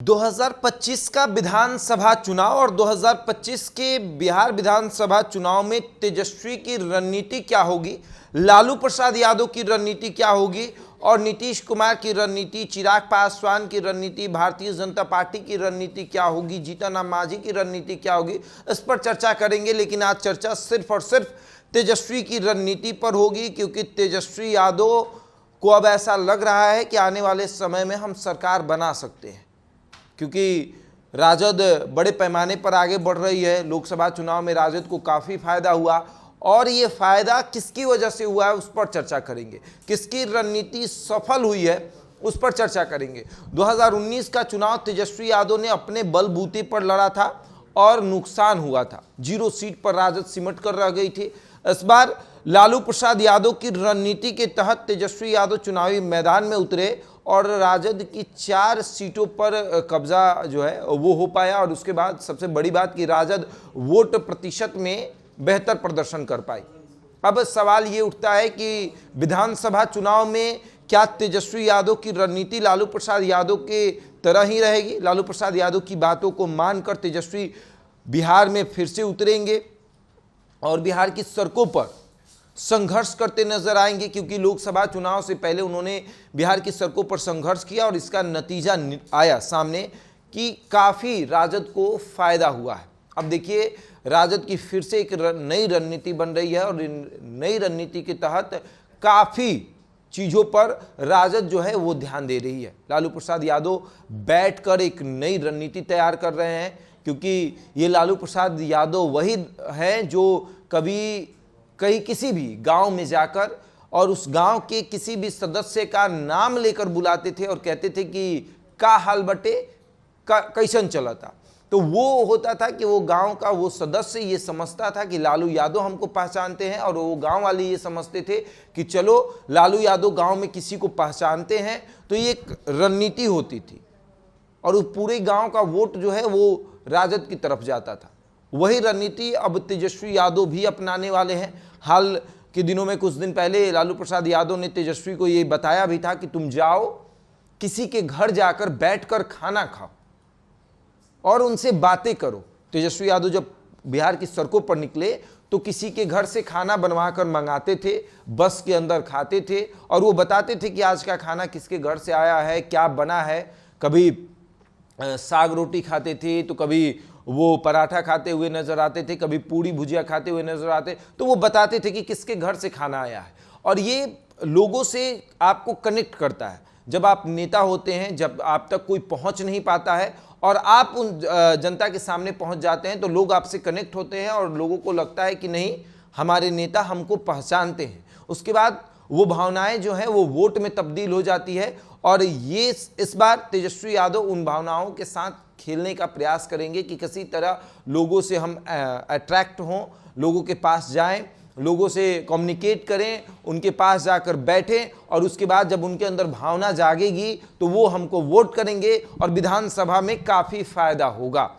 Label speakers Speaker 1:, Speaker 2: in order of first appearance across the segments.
Speaker 1: 2025 का विधानसभा चुनाव और 2025 के बिहार विधानसभा चुनाव में तेजस्वी की रणनीति क्या होगी, लालू प्रसाद यादव की रणनीति क्या होगी और नीतीश कुमार की रणनीति, चिराग पासवान की रणनीति, भारतीय जनता पार्टी की रणनीति क्या होगी, जीतन राम मांझी की रणनीति क्या होगी, इस पर चर्चा करेंगे। लेकिन आज चर्चा सिर्फ और सिर्फ तेजस्वी की रणनीति पर होगी, क्योंकि तेजस्वी यादव को अब ऐसा लग रहा है कि आने वाले समय में हम सरकार बना सकते हैं, क्योंकि राजद बड़े पैमाने पर आगे बढ़ रही है। लोकसभा चुनाव में राजद को काफ़ी फायदा हुआ और ये फायदा किसकी वजह से हुआ है उस पर चर्चा करेंगे। किसकी रणनीति सफल हुई है उस पर चर्चा करेंगे। 2019 का चुनाव तेजस्वी यादव ने अपने बलबूते पर लड़ा था और नुकसान हुआ था। 0 सीट पर राजद सिमट कर रह गई थी। इस बार लालू प्रसाद यादव की रणनीति के तहत तेजस्वी यादव चुनावी मैदान में उतरे और राजद की 4 सीटों पर कब्जा जो है वो हो पाया। और उसके बाद सबसे बड़ी बात कि राजद वोट प्रतिशत में बेहतर प्रदर्शन कर पाई। अब सवाल ये उठता है कि विधानसभा चुनाव में क्या तेजस्वी यादव की रणनीति लालू प्रसाद यादव के तरह ही रहेगी? लालू प्रसाद यादव की बातों को मानकर तेजस्वी बिहार में फिर से उतरेंगे और बिहार की सड़कों पर संघर्ष करते नजर आएंगे, क्योंकि लोकसभा चुनाव से पहले उन्होंने बिहार की सड़कों पर संघर्ष किया और इसका नतीजा आया सामने कि काफ़ी राजद को फायदा हुआ है। अब देखिए, राजद की फिर से एक नई रणनीति बन रही है और नई रणनीति के तहत काफ़ी चीज़ों पर राजद जो है वो ध्यान दे रही है। लालू प्रसाद यादव बैठकर एक नई रणनीति तैयार कर रहे हैं, क्योंकि ये लालू प्रसाद यादव वही हैं जो कभी कहीं किसी भी गांव में जाकर और उस गांव के किसी भी सदस्य का नाम लेकर बुलाते थे और कहते थे कि का हाल बटे, कैसन चला था। तो वो होता था कि वो गांव का वो सदस्य ये समझता था कि लालू यादव हमको पहचानते हैं और वो गांव वाले ये समझते थे कि चलो लालू यादव गांव में किसी को पहचानते हैं। तो ये एक रणनीति होती थी और उस पूरे गांव का वोट जो है वो राजद की तरफ जाता था। वही रणनीति अब तेजस्वी यादव भी अपनाने वाले हैं। हाल के दिनों में कुछ दिन पहले लालू प्रसाद यादव ने तेजस्वी को ये बताया भी था कि तुम जाओ किसी के घर जाकर बैठकर खाना खाओ और उनसे बातें करो। तेजस्वी यादव जब बिहार की सड़कों पर निकले तो किसी के घर से खाना बनवा कर मंगाते थे, बस के अंदर खाते थे और वो बताते थे कि आज का खाना किसके घर से आया है, क्या बना है। कभी साग रोटी खाते थे तो कभी वो पराठा खाते हुए नजर आते थे, कभी पूड़ी भुजिया खाते हुए नजर आते, तो वो बताते थे कि किसके घर से खाना आया है। और ये लोगों से आपको कनेक्ट करता है। जब आप नेता होते हैं, जब आप तक कोई पहुंच नहीं पाता है और आप उन जनता के सामने पहुंच जाते हैं तो लोग आपसे कनेक्ट होते हैं और लोगों को लगता है कि नहीं, हमारे नेता हमको पहचानते हैं। उसके बाद वो भावनाएं जो हैं वो वोट में तब्दील हो जाती है और ये इस बार तेजस्वी यादव उन भावनाओं के साथ खेलने का प्रयास करेंगे कि किसी तरह लोगों से हम अट्रैक्ट हों, लोगों के पास जाएं, लोगों से कम्युनिकेट करें, उनके पास जाकर बैठें और उसके बाद जब उनके अंदर भावना जागेगी तो वो हमको वोट करेंगे और विधानसभा में काफ़ी फायदा होगा।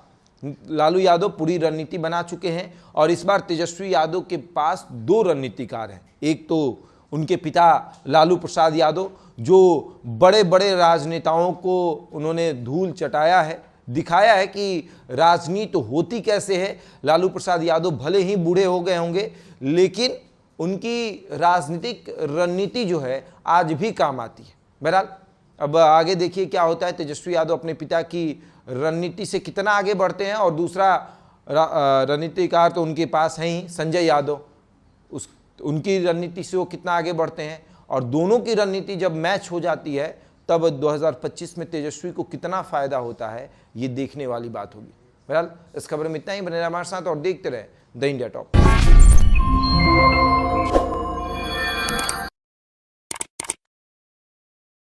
Speaker 1: लालू यादव पूरी रणनीति बना चुके हैं और इस बार तेजस्वी यादव के पास 2 रणनीतिकार हैं। एक तो उनके पिता लालू प्रसाद यादव, जो बड़े बड़े राजनेताओं को उन्होंने धूल चटाया है, दिखाया है कि राजनीति होती कैसे है। लालू प्रसाद यादव भले ही बूढ़े हो गए होंगे, लेकिन उनकी राजनीतिक रणनीति जो है आज भी काम आती है। बहरहाल अब आगे देखिए क्या होता है। तेजस्वी यादव अपने पिता की रणनीति से कितना आगे बढ़ते हैं और दूसरा रणनीतिकार तो उनके पास है ही, संजय यादव, उनकी रणनीति से वो कितना आगे बढ़ते हैं और दोनों की रणनीति जब मैच हो जाती है तब 2025 में तेजस्वी को कितना फायदा होता है ये देखने वाली बात होगी। बहरहाल इस खबर में इतना ही। बने रहिए हमारे साथ और देखते रहे द इंडिया टॉप।